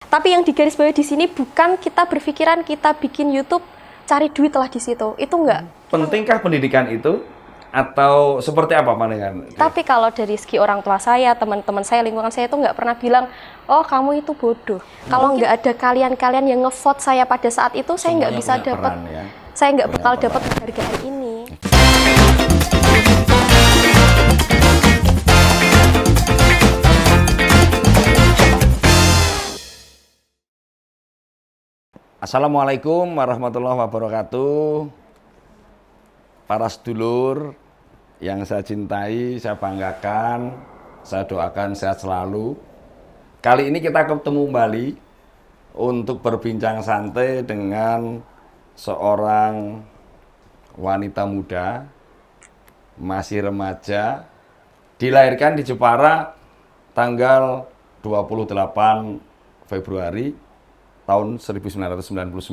Tapi yang digarisbawahi di sini bukan kita berpikiran kita bikin YouTube cari duit lah di situ. Itu enggak. Pentingkah pendidikan itu atau seperti apa pandangan? Tapi kalau dari segi orang tua saya, teman-teman saya, lingkungan saya itu nggak pernah bilang, oh kamu itu bodoh. Kalau nggak ada kalian-kalian yang ngevote saya pada saat itu, saya nggak bisa dapat, ya. saya nggak bakal dapat penghargaan ini. Assalamualaikum warahmatullahi wabarakatuh. Para sedulur yang saya cintai, saya banggakan, saya doakan sehat selalu. Kali ini kita ketemu kembali untuk berbincang santai dengan seorang wanita muda, masih remaja, dilahirkan di Jepara tanggal 28 Februari tahun 1999.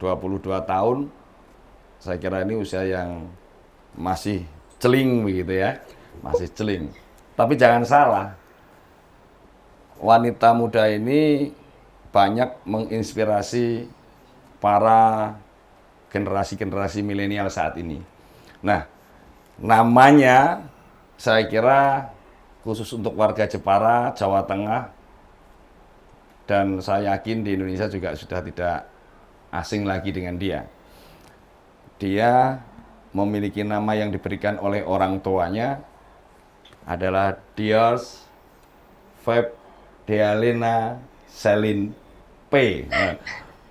22 tahun, saya kira ini usia yang masih celing begitu ya, masih celing. Tapi jangan salah, wanita muda ini banyak menginspirasi para generasi-generasi milenial saat ini. Nah, namanya saya kira khusus untuk warga Jepara, Jawa Tengah, dan saya yakin di Indonesia juga sudah tidak asing lagi dengan dia. Dia memiliki nama yang diberikan oleh orang tuanya adalah Dios Feb Dealena Selin P. Nah,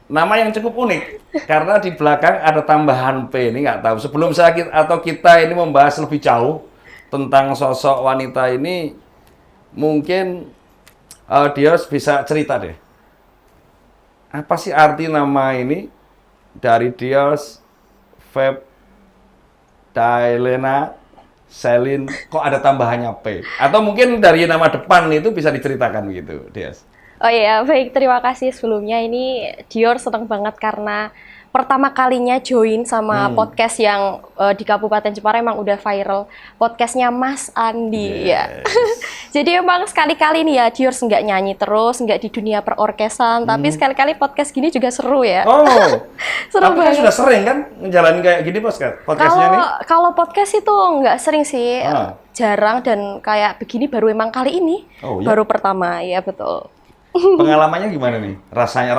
nama yang cukup unik karena di belakang ada tambahan P. Ini nggak tahu. Sebelum saya atau kita ini membahas lebih jauh tentang sosok wanita ini, mungkin Dios bisa cerita deh. Apa sih arti nama ini dari Dios Feb Dailena Selin, kok ada tambahannya P? Atau mungkin dari nama depan itu bisa diceritakan gitu, Dios. Oh iya, baik, terima kasih sebelumnya. Ini Dior seneng banget karena pertama kalinya join sama podcast yang di Kabupaten Jepara emang udah viral. Podcastnya Mas Andi ya. Jadi emang sekali-kali nih ya Dior nggak nyanyi terus, nggak di dunia perorkesan, tapi sekali-kali podcast gini juga seru ya. Oh, Seru tapi kan banget. sudah sering kan ngejalanin kayak gini podcastnya nih? Kalau podcast itu nggak sering sih, Ah. jarang, dan kayak begini baru emang kali ini, Oh, iya? baru pertama ya, betul. Pengalamannya gimana nih? Rasanya.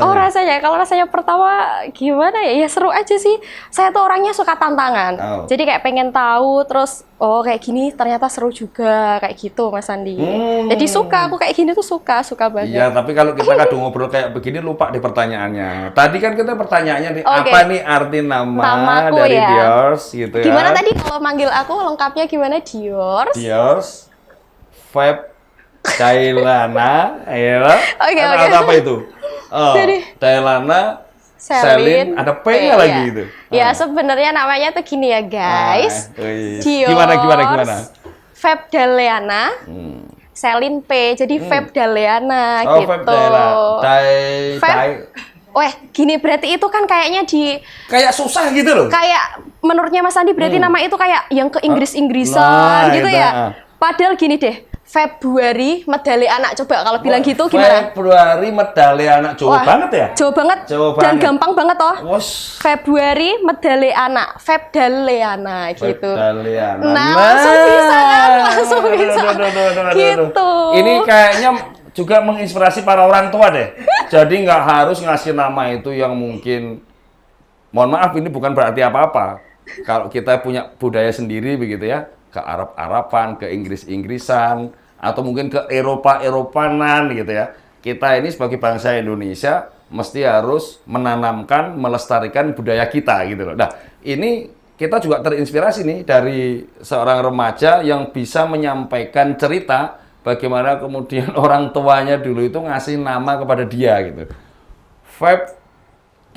Oh rasanya, kalau rasanya pertama gimana ya? Ya seru aja sih. Saya tuh orangnya suka tantangan. Oh. Jadi kayak pengen tahu, terus oh kayak gini ternyata seru juga, kayak gitu Mas Andi. Jadi suka, aku kayak gini tuh suka banget. Iya, tapi kalau kita kadang ngobrol kayak begini lupa di pertanyaannya. Tadi kan kita pertanyaannya nih, Oke. apa nih arti nama Namaku dari ya. Dios gitu ya? Gimana tadi kalau manggil aku lengkapnya gimana, Dior? Dios Feb Dailana, ya. Oke. Atau apa itu? Oh, Jadi, Dailana Selin, Selin, ada P-nya P, lagi ya. gitu. Ya sebenarnya namanya tuh gini ya guys. Wih. Dior, Gimana? Feb Daleana, Selin P. Jadi Feb Daleana Oh, gitu. Feb Dailana. Feb. Weh, gini berarti itu kan kayaknya Kayak susah gitu loh. kayak menurutnya Mas Andi berarti nama itu kayak yang ke Inggris-Inggrisan Nah, gitu itu, ya. Padahal gini deh, Februari medali anak, coba kalau bilang gitu gimana? Februari medali anak, jauh Wah, banget ya? Jauh banget. Jauh Dan banget. gampang banget toh. Wos. Februari medali anak, Feb Daleana gitu. Daliana. Nah, langsung bisa kan? Langsung bisa. Gitu. Ini kayaknya juga menginspirasi para orang tua deh. Jadi nggak harus ngasih nama itu yang mungkin, mohon maaf ini bukan berarti apa-apa. Kalau kita punya budaya sendiri begitu ya, ke Arab-Araban, ke Inggris-Inggrisan, atau mungkin ke Eropa-Eropanan gitu ya. Kita ini sebagai bangsa Indonesia mesti harus menanamkan, melestarikan budaya kita gitu loh. Nah, ini kita juga terinspirasi nih dari seorang remaja yang bisa menyampaikan cerita bagaimana kemudian orang tuanya dulu itu ngasih nama kepada dia gitu. Feb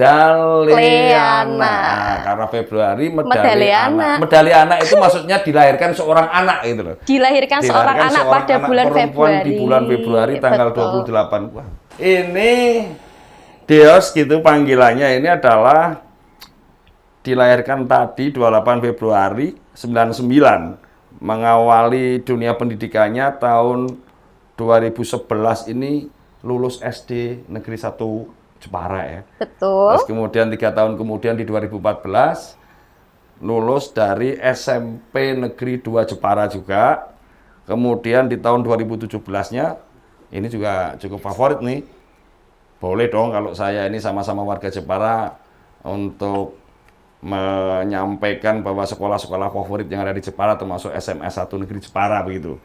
Daleana. Nah, karena Februari medali Medaliana. anak. Medali anak itu maksudnya dilahirkan seorang anak gitu loh. Dilahirkan seorang anak seorang pada anak bulan perempuan Februari. di bulan Februari tanggal Betul. 28. Wah. Ini Dios gitu panggilannya, ini adalah dilahirkan tadi 28 Februari 99. Mengawali dunia pendidikannya tahun 2011 ini lulus SD Negeri 1 Jepara ya. Betul. Terus kemudian 3 tahun kemudian di 2014 lulus dari SMP Negeri 2 Jepara juga. Kemudian di tahun 2017-nya ini juga cukup favorit nih. Boleh dong kalau saya ini sama-sama warga Jepara untuk menyampaikan bahwa sekolah-sekolah favorit yang ada di Jepara termasuk SMS 1 Negeri Jepara begitu.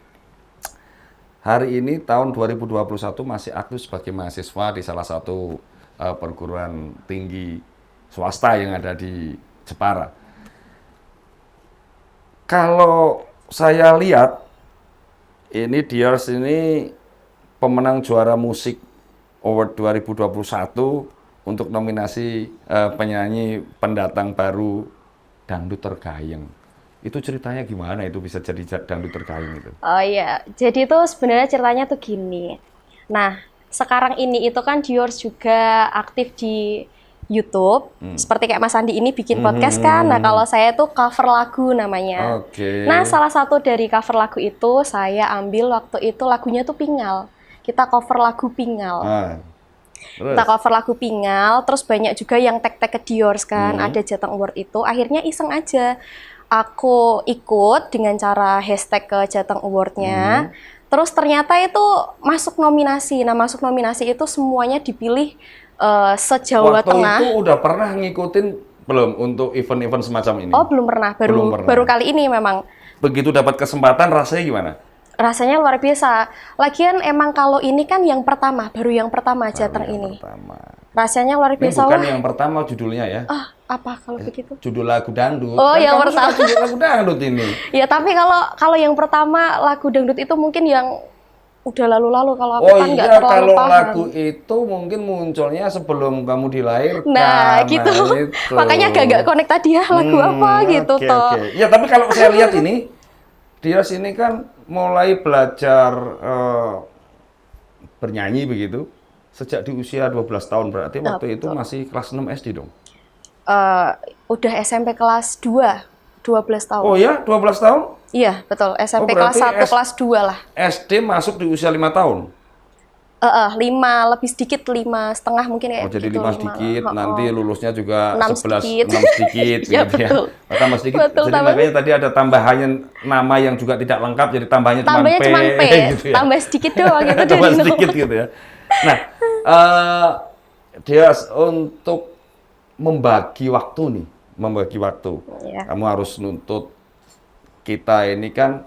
Hari ini tahun 2021 masih aktif sebagai mahasiswa di salah satu perguruan tinggi swasta yang ada di Jepara. Kalau saya lihat ini Diors ini pemenang juara musik Award 2021 untuk nominasi penyanyi pendatang baru dangdut tergayeng. Itu ceritanya gimana itu bisa jadi dangdut tergayeng itu? Oh iya, jadi itu sebenarnya ceritanya tuh gini. Nah, sekarang ini itu kan Diors juga aktif di YouTube, seperti kayak Mas Andi ini bikin podcast kan. Nah, kalau saya tuh cover lagu namanya. Oke. Nah, salah satu dari cover lagu itu saya ambil waktu itu lagunya tuh Pingal. Kita cover lagu Pingal. Terus? Kita cover lagu Pingal, terus banyak juga yang tag-tag ke Diors kan, ada Jateng Award itu. Akhirnya iseng aja, aku ikut dengan cara hashtag ke Jateng Award-nya. Terus ternyata itu masuk nominasi. Nah, masuk nominasi itu semuanya dipilih se-Jawa Waktu Tengah. itu udah pernah ngikutin belum untuk event-event semacam ini? Oh, belum pernah. Belum pernah. Baru kali ini memang. Begitu dapat kesempatan rasanya gimana? Rasanya luar biasa. Lagian emang kalau ini kan yang pertama, baru yang pertama Jateng ini. Pertama. Rasanya luar Ini biasa. bukan Wah, yang pertama judulnya ya. apa kalau begitu? Judul lagu dangdut. Oh, Kan yang kamu pertama. suka judul lagu dangdut ini. Ya, tapi kalau yang pertama lagu dangdut itu mungkin yang udah lalu-lalu, kalau aku Oh kan nggak iya, terlalu kalau paham. lagu itu mungkin munculnya sebelum kamu dilahirkan. Nah, gitu. itu. Makanya agak connect tadi ya, lagu apa gitu oke, toh. oke. Ya, tapi kalau saya lihat ini, Diors ini kan mulai belajar bernyanyi begitu sejak di usia 12 tahun, berarti waktu itu masih kelas 6 SD dong? Udah SMP kelas 2, 12 tahun. Oh ya, 12 tahun? Iya, betul. SMP Oh, kelas berarti 1, kelas 2 lah. SD masuk di usia 5 tahun? 5 lebih sedikit, 5,5 mungkin kayak Oh, jadi gitu, 5 sedikit, nanti lulusnya juga 6 11, sedikit. 6 sedikit Ya, gitu ya. betul. Oh, tambah sedikit. Betul, Jadi tambah. makanya tadi ada tambahannya nama yang juga tidak lengkap, jadi tambahnya cuma Tambahnya P, cuma P, gitu ya. tambah sedikit doang gitu Tambah dari sedikit nomor. gitu ya. Nah, Diors, untuk membagi waktu nih, membagi waktu. Iya. Kamu harus nuntut kita ini kan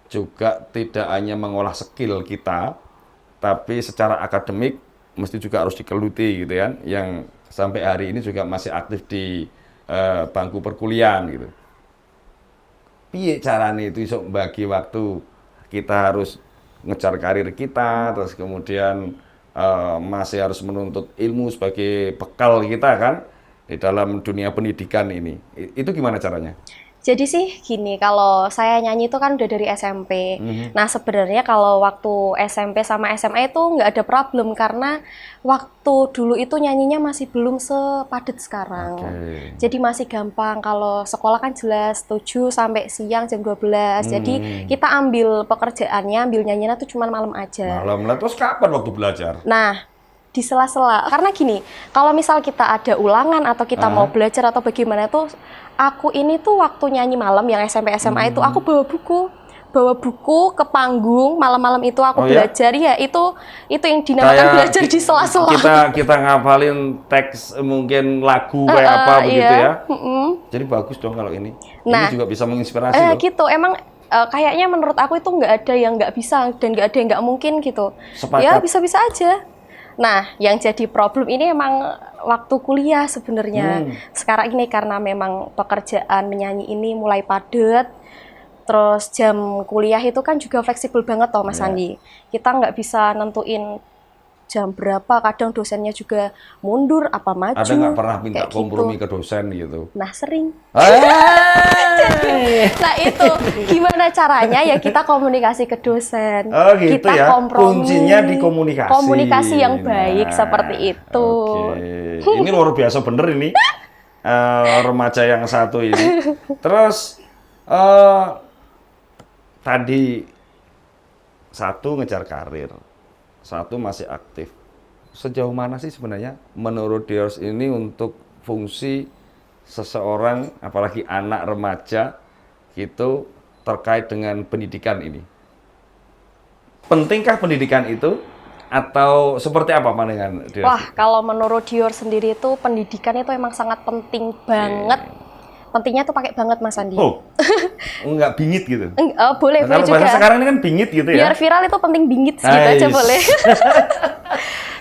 juga tidak hanya mengolah skill kita, tapi secara akademik mesti juga harus dikeluti gitu kan, yang sampai hari ini juga masih aktif di bangku perkuliahan gitu. Piye caranya itu iso bagi waktu, kita harus ngejar karir kita, terus kemudian masih harus menuntut ilmu sebagai bekal kita kan di dalam dunia pendidikan ini. Itu gimana caranya? Jadi sih gini, kalau saya nyanyi itu kan udah dari SMP. Nah, sebenarnya kalau waktu SMP sama SMA itu nggak ada problem, karena waktu dulu itu nyanyinya masih belum sepadat sekarang. Oke. Jadi masih gampang. Kalau sekolah kan jelas 7 sampai siang jam 12. Jadi kita ambil pekerjaannya, ambil nyanyinya tuh cuma malam aja. Malam lah, terus kapan waktu belajar? Nah, di sela-sela. Karena gini, kalau misal kita ada ulangan atau kita mau belajar atau bagaimana tuh, aku ini tuh waktu nyanyi malam yang SMP SMA itu aku bawa buku ke panggung malam-malam itu aku belajar ya, itu yang dinamakan Kayak belajar di sela-sela. Kita ngapalin teks mungkin lagu kayak apa begitu ya. Jadi bagus dong kalau ini. Nah, ini juga bisa menginspirasi loh. gitu emang kayaknya menurut aku itu nggak ada yang nggak bisa dan nggak ada yang nggak mungkin gitu. Sepakat. Ya bisa-bisa aja. Nah, yang jadi problem ini emang waktu kuliah sebenarnya. Sekarang ini karena memang pekerjaan menyanyi ini mulai padat, terus jam kuliah itu kan juga fleksibel banget toh Mas Andi. Kita nggak bisa nentuin jam berapa, kadang dosennya juga mundur apa maju. Ada nggak pernah minta kayak kompromi gitu. ke dosen gitu? Nah, sering. Hey! Nah, itu gimana caranya ya kita komunikasi ke dosen. Oh gitu kita ya, kompromi. kuncinya di komunikasi. Komunikasi yang baik seperti itu. Oke. Ini luar biasa bener ini, remaja yang satu ini. Terus, tadi satu ngejar karir, satu masih aktif. Sejauh mana sih sebenarnya menurut Diors ini untuk fungsi seseorang, apalagi anak remaja, itu terkait dengan pendidikan ini? Pentingkah pendidikan itu? Atau seperti apa pandangan Diors? Wah, kalau menurut Dior sendiri itu pendidikan itu emang sangat penting banget. Pentingnya tuh pakai banget Mas Andi. Oh, enggak bingit gitu? Boleh Kalau juga. bahasa sekarang ini kan bingit gitu ya? Biar viral itu penting bingit gitu aja Ais. boleh.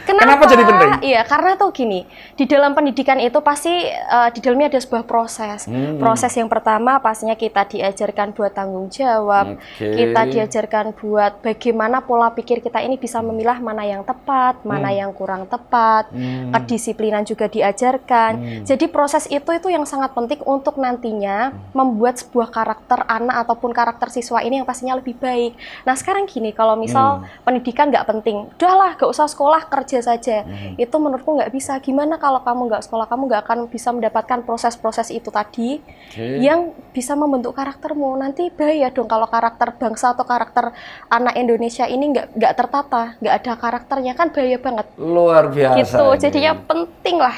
Kenapa jadi penting? Iya, karena tuh gini, di dalam pendidikan itu pasti di dalamnya ada sebuah proses. Proses yang pertama pastinya kita diajarkan buat tanggung jawab, Oke. kita diajarkan buat bagaimana pola pikir kita ini bisa memilah mana yang tepat, mana yang kurang tepat, kedisiplinan juga diajarkan. Jadi proses itu yang sangat penting untuk nantinya membuat sebuah karakter anak ataupun karakter siswa ini yang pastinya lebih baik. Nah sekarang gini, kalau misal pendidikan nggak penting, udahlah nggak usah sekolah, kerja saja. Itu menurutku nggak bisa. Gimana kalau kamu nggak sekolah, kamu nggak akan bisa mendapatkan proses-proses itu tadi yang bisa membentuk karaktermu. Nanti bahaya dong kalau karakter bangsa atau karakter anak Indonesia ini nggak tertata, nggak ada karakternya, kan bahaya banget. Luar biasa. Gitu, ini. jadinya penting lah.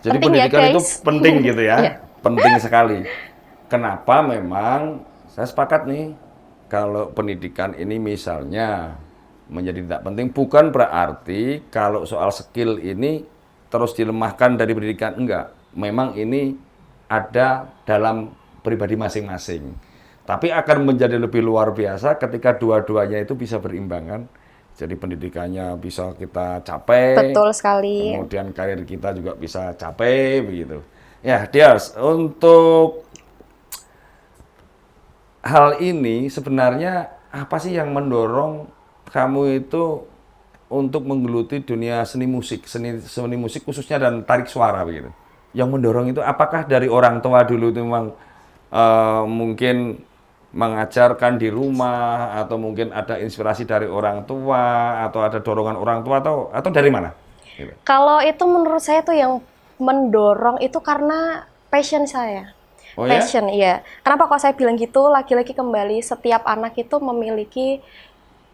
Jadi penting ya, pendidikan itu guys. penting gitu ya, Iya. penting sekali. Kenapa memang saya sepakat nih, kalau pendidikan ini misalnya menjadi tidak penting, bukan berarti kalau soal skill ini terus dilemahkan dari pendidikan, enggak. Memang ini ada dalam pribadi masing-masing. Tapi akan menjadi lebih luar biasa ketika dua-duanya itu bisa berimbang kan. Jadi pendidikannya bisa kita capai. Betul sekali. Kemudian karir kita juga bisa capai begitu. Ya, Diors, untuk hal ini sebenarnya apa sih yang mendorong kamu itu untuk menggeluti dunia seni musik khususnya dan tarik suara begitu? Yang mendorong itu apakah dari orang tua dulu itu memang mungkin mengajarkan di rumah, atau mungkin ada inspirasi dari orang tua, atau ada dorongan orang tua, atau dari mana? Gitu. Kalau itu menurut saya tuh yang mendorong itu karena passion saya. Oh ya? Passion, iya. Kenapa kok saya bilang gitu? Lagi-lagi kembali, setiap anak itu memiliki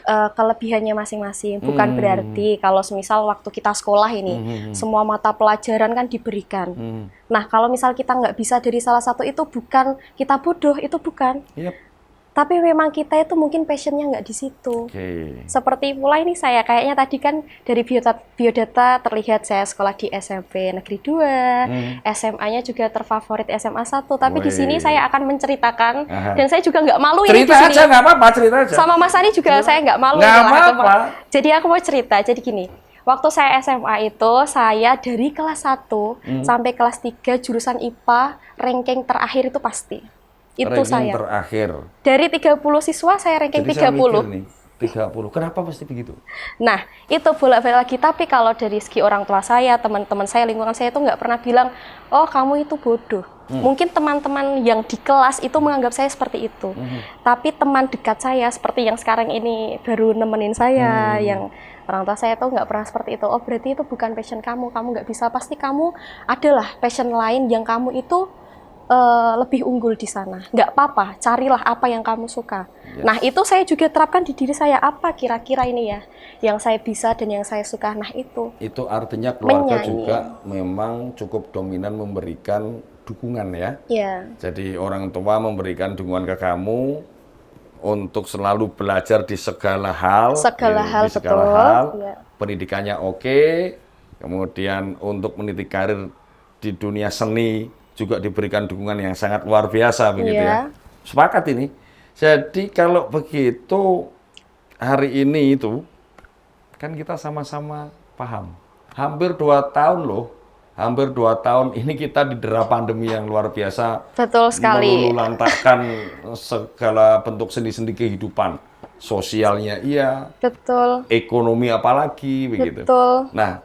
kelebihannya masing-masing. Bukan berarti kalau semisal waktu kita sekolah ini, semua mata pelajaran kan diberikan. Nah, kalau misal kita nggak bisa dari salah satu itu, bukan kita bodoh, itu bukan. Yep. Tapi memang kita itu mungkin passionnya nggak di situ. Oke. Seperti mulai ini saya, kayaknya tadi kan dari biodata terlihat saya sekolah di SMP Negeri 2, SMA-nya juga terfavorit SMA 1, tapi di sini Wih. saya akan menceritakan, Aha. dan saya juga nggak malu ini Cerita di sini. aja, nggak apa-apa, cerita aja. Sama Mas Ani juga saya nggak malu. Nggak ini lah. apa-apa. Jadi aku mau cerita, jadi gini, waktu saya SMA itu, saya dari kelas 1 sampai kelas 3 jurusan IPA, ranking terakhir itu pasti. Itu Ranking saya. terakhir. Dari 30 siswa saya ranking Jadi saya 30. mikir nih, 30. Kenapa mesti begitu? Nah, itu bolak-balik lagi. Tapi kalau dari segi orang tua saya, teman-teman saya, lingkungan saya itu nggak pernah bilang, oh kamu itu bodoh. Mungkin teman-teman yang di kelas itu menganggap saya seperti itu. Tapi teman dekat saya, seperti yang sekarang ini baru nemenin saya, yang orang tua saya tuh nggak pernah seperti itu. Oh berarti itu bukan passion kamu nggak bisa. Pasti kamu adalah passion lain yang kamu itu lebih unggul di sana. Nggak apa-apa, carilah apa yang kamu suka. Yes. Nah, itu saya juga terapkan di diri saya. Apa kira-kira ini ya, yang saya bisa dan yang saya suka. Nah, itu. Itu artinya keluarga Menyanyi. juga memang cukup dominan memberikan dukungan ya. Ya, Jadi orang tua memberikan dukungan ke kamu untuk selalu belajar di segala hal. Segala hal, di segala betul. hal. Iya. Pendidikannya oke. Kemudian untuk meniti karir di dunia seni juga diberikan dukungan yang sangat luar biasa begitu ya. Iya. Sepakat ini. Jadi kalau begitu hari ini itu kan kita sama-sama paham. Hampir 2 tahun loh. Hampir 2 tahun ini kita didera pandemi yang luar biasa. Betul sekali. Meluluhlantahkan segala bentuk sendi-sendi kehidupan. Sosialnya iya, Betul. ekonomi apalagi begitu. Betul. Nah,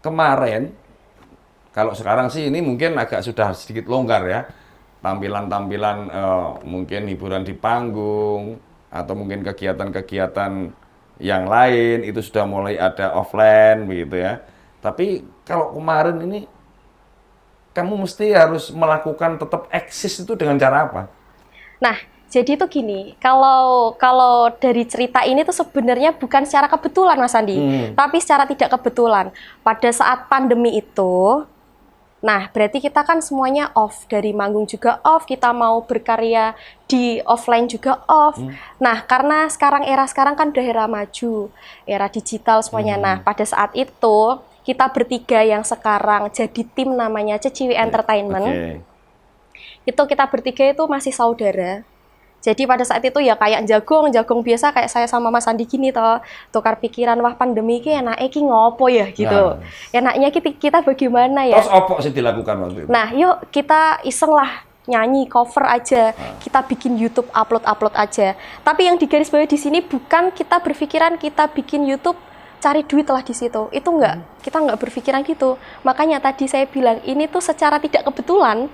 kemarin kalau sekarang sih ini mungkin agak sudah sedikit longgar ya. Tampilan-tampilan mungkin hiburan di panggung atau mungkin kegiatan-kegiatan yang lain itu sudah mulai ada offline begitu ya. Tapi kalau kemarin ini kamu mesti harus melakukan tetap eksis itu dengan cara apa? Nah, Jadi itu gini, kalau kalau dari cerita ini tuh sebenarnya bukan secara kebetulan Mas Andi, tapi secara tidak kebetulan. Pada saat pandemi itu, nah berarti kita kan semuanya off, dari manggung juga off, kita mau berkarya di offline juga off. Nah karena sekarang kan udah era maju, era digital semuanya. Nah pada saat itu kita bertiga yang sekarang jadi tim namanya Ceciwi Entertainment. Oke. Itu kita bertiga itu masih saudara. Jadi pada saat itu ya kayak jagung biasa kayak saya sama Mas Andi gini toh, tukar pikiran, wah pandemi ki enake ki ngopo ya gitu. Enaknya kita bagaimana ya? Terus apa sih dilakukan waktu itu? Nah, yuk kita iseng lah nyanyi cover aja, kita bikin YouTube upload aja. Tapi yang digarisbawahi di sini bukan kita berpikiran kita bikin YouTube cari duit lah di situ. Itu enggak, kita enggak berpikiran gitu. Makanya tadi saya bilang ini tuh secara tidak kebetulan.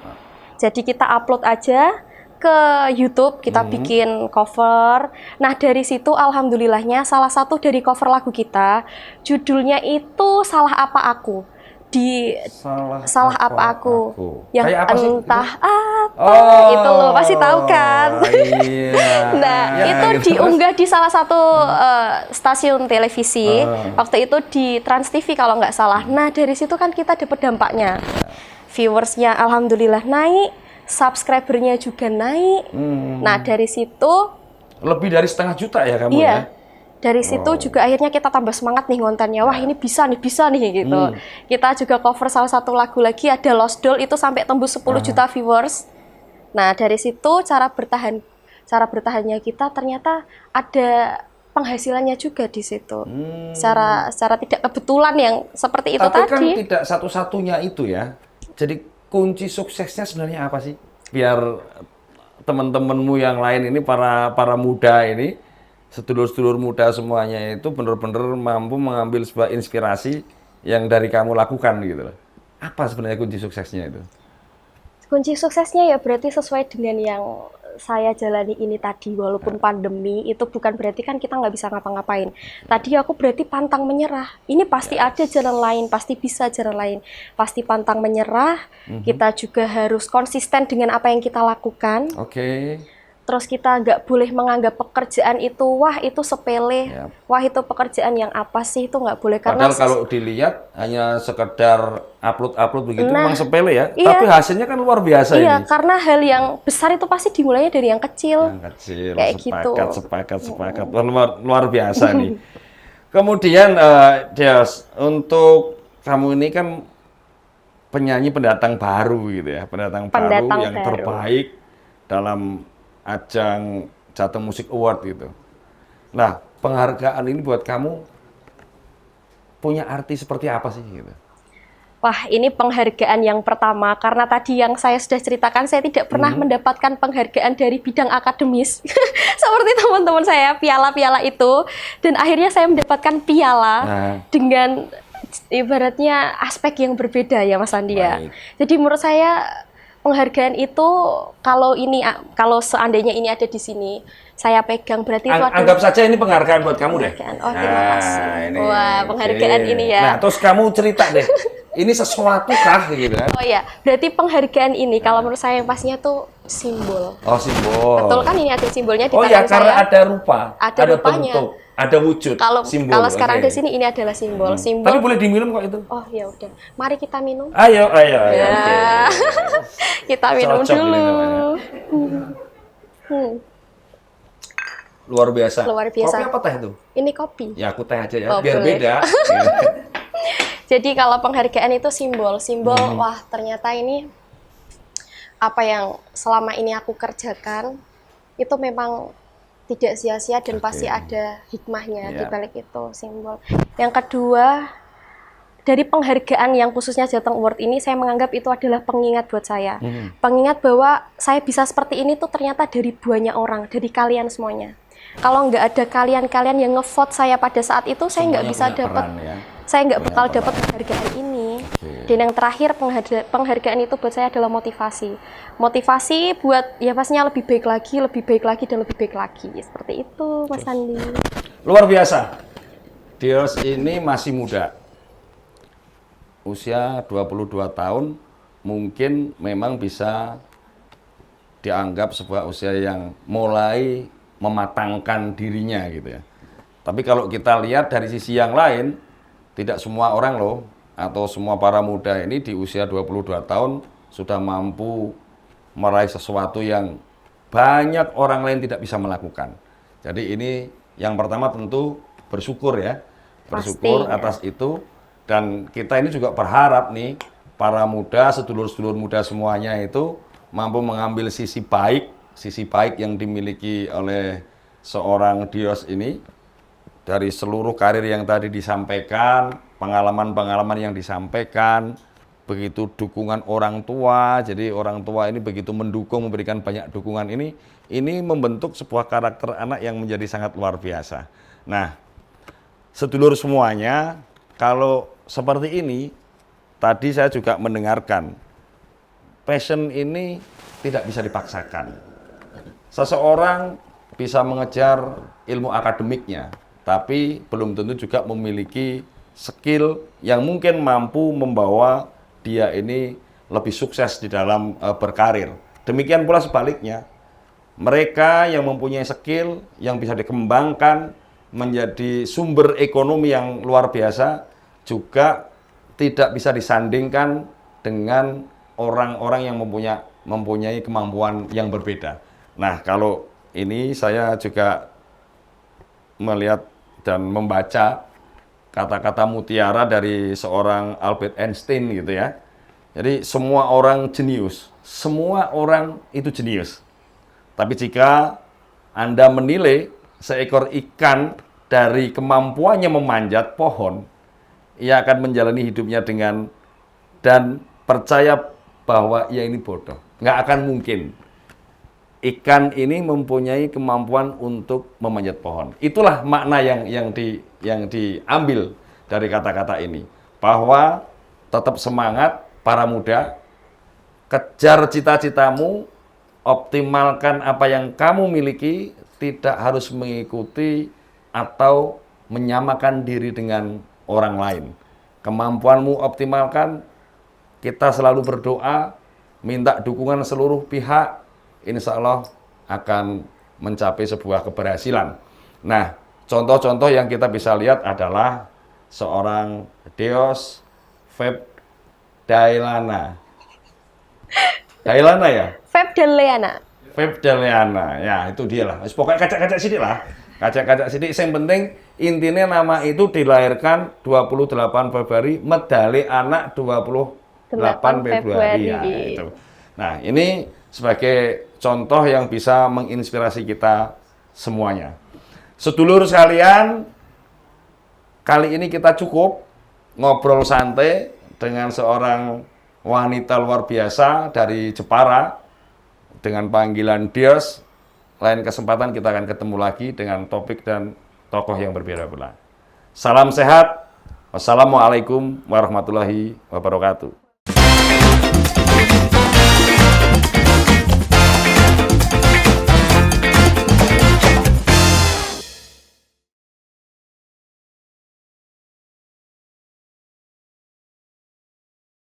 Jadi kita upload aja ke YouTube, kita bikin cover. Nah dari situ alhamdulillahnya salah satu dari cover lagu kita judulnya itu Salah Apa Aku. Di Salah Apa Aku. Yang kayak apa sih entah itu? apa itu loh pasti tahu kan. Iya. Nah itu gitu. diunggah di salah satu stasiun televisi. Waktu itu di Trans TV kalau nggak salah. Nah dari situ kan kita dapat dampaknya. Viewersnya alhamdulillah naik, subscribernya juga naik. Nah dari situ Lebih dari 1,5 juta ya kamu iya, ya? dari situ juga akhirnya kita tambah semangat nih ngontennya. Wah ini bisa nih gitu. Kita juga cover salah satu lagu lagi ada Lost Doll itu sampai tembus 10 juta viewers. Nah dari situ cara bertahannya kita ternyata ada penghasilannya juga di situ. Secara tidak kebetulan yang seperti itu Tapi kan tadi. tidak satu-satunya itu ya. Jadi kunci suksesnya sebenarnya apa sih? Biar teman-temanmu yang lain ini para muda ini, sedulur-sedulur muda semuanya itu benar-benar mampu mengambil sebuah inspirasi yang dari kamu lakukan gitu loh. Apa sebenarnya kunci suksesnya itu? Kunci suksesnya ya berarti sesuai dengan yang saya jalani ini tadi, walaupun pandemi itu bukan berarti kan kita nggak bisa ngapa-ngapain. Tadi aku berarti pantang menyerah. Ini pasti ada jalan lain, pasti bisa jalan lain. Pasti pantang menyerah, kita juga harus konsisten dengan apa yang kita lakukan. Oke. Terus kita nggak boleh menganggap pekerjaan itu, wah itu sepele, wah itu pekerjaan yang apa sih, itu nggak boleh. Karena Padahal kalau dilihat hanya sekedar upload begitu Nah, memang sepele ya, iya. tapi hasilnya kan luar biasa iya, ini. karena hal yang besar itu pasti dimulainya dari yang kecil. Yang kecil, Kayak gitu. sepakat. Wah, luar biasa nih. Kemudian, Dias, untuk kamu ini kan penyanyi pendatang baru gitu ya, pendatang baru yang baru. terbaik dalam ajang Jateng Music Award gitu. Nah, penghargaan ini buat kamu punya arti seperti apa sih gitu? Wah, ini penghargaan yang pertama, karena tadi yang saya sudah ceritakan, saya tidak pernah mendapatkan penghargaan dari bidang akademis. Seperti teman-teman saya, piala-piala itu. Dan akhirnya saya mendapatkan piala dengan ibaratnya aspek yang berbeda ya Mas Andi ya. Jadi menurut saya penghargaan itu kalau seandainya ini ada di sini, saya pegang berarti itu Anggap saja ini penghargaan buat kamu deh. Oh, terima kasih. Ini, Wah, penghargaan ini ya. Nah, terus kamu cerita deh. Ini sesuatu kah gitu kan? Oh ya, berarti penghargaan ini kalau menurut saya yang pastinya tuh simbol. Oh, simbol. Betul kan ini ada simbolnya di tangan saya. Karena ada rupa, ada rupanya. Bentuk, ada wujud, simbol. Kalau sekarang di sini ini adalah simbol. Simbol. Tapi boleh diminum kok itu? Oh ya udah, mari kita minum. Ayo. Ya. Okay. Kita minum dulu. Luar biasa. Kopi apa teh itu? Ini kopi. Ya aku teh aja ya, biar beda. Jadi kalau penghargaan itu simbol, wah ternyata ini apa yang selama ini aku kerjakan itu memang tidak sia-sia dan pasti ada hikmahnya di balik itu, simbol. Yang kedua, dari penghargaan yang khususnya Jateng Award ini saya menganggap itu adalah pengingat buat saya. Pengingat bahwa saya bisa seperti ini tuh ternyata dari banyak orang, dari kalian semuanya. Kalau nggak ada kalian yang ngevote saya pada saat itu, saya nggak bisa dapat. Saya nggak bakal dapat penghargaan ini. Dan yang terakhir, penghargaan itu buat saya adalah motivasi. Motivasi buat ya pastinya lebih baik lagi, dan lebih baik lagi. Seperti itu, Mas Andi. Luar biasa. Dios ini masih muda. Usia 22 tahun, mungkin memang bisa dianggap sebuah usia yang mulai mematangkan dirinya gitu ya. Tapi kalau kita lihat dari sisi yang lain, tidak semua orang loh, atau semua para muda ini di usia 22 tahun sudah mampu meraih sesuatu yang banyak orang lain tidak bisa melakukan. Jadi ini yang pertama tentu bersyukur ya. Bersyukur Pastinya. atas itu. Dan kita ini juga berharap nih, para muda, sedulur-sedulur muda semuanya itu mampu mengambil sisi baik yang dimiliki oleh seorang Dios ini dari seluruh karir yang tadi disampaikan, pengalaman-pengalaman yang disampaikan, begitu dukungan orang tua. Jadi orang tua ini begitu mendukung, memberikan banyak dukungan ini membentuk sebuah karakter anak yang menjadi sangat luar biasa. Nah, sedulur semuanya, kalau seperti ini, tadi saya juga mendengarkan, passion ini tidak bisa dipaksakan. Seseorang bisa mengejar ilmu akademiknya, tapi belum tentu juga memiliki skill yang mungkin mampu membawa dia ini lebih sukses di dalam berkarir. Demikian pula sebaliknya, mereka yang mempunyai skill yang bisa dikembangkan menjadi sumber ekonomi yang luar biasa juga tidak bisa disandingkan dengan orang-orang yang mempunyai kemampuan yang berbeda. Nah, kalau ini saya juga melihat dan membaca kata-kata mutiara dari seorang Albert Einstein gitu ya. Jadi semua orang jenius, semua orang itu jenius. Tapi jika Anda menilai seekor ikan dari kemampuannya memanjat pohon, ia akan menjalani hidupnya dan percaya bahwa ia ini bodoh. Nggak akan mungkin. Ikan ini mempunyai kemampuan untuk memanjat pohon. Itulah makna yang diambil dari kata-kata ini. Bahwa tetap semangat para muda, kejar cita-citamu, optimalkan apa yang kamu miliki, tidak harus mengikuti atau menyamakan diri dengan orang lain. Kemampuanmu optimalkan, kita selalu berdoa, minta dukungan seluruh pihak, insya Allah akan mencapai sebuah keberhasilan. Nah, contoh-contoh yang kita bisa lihat adalah seorang Deos Feb Dailana. Dailana ya? Feb Deleana. Feb Deleana, ya itu dia lah. Pokoknya kacak-kacak sidik lah. Kacak-kacak sidik, yang penting intinya nama itu dilahirkan 28 Februari, medali anak 28 Februari. Ya, itu. Nah, ini sebagai contoh yang bisa menginspirasi kita semuanya. Sedulur sekalian, kali ini kita cukup ngobrol santai dengan seorang wanita luar biasa dari Jepara dengan panggilan Dios. Lain kesempatan kita akan ketemu lagi dengan topik dan tokoh yang berbeda pula. Salam sehat. Wassalamualaikum warahmatullahi wabarakatuh.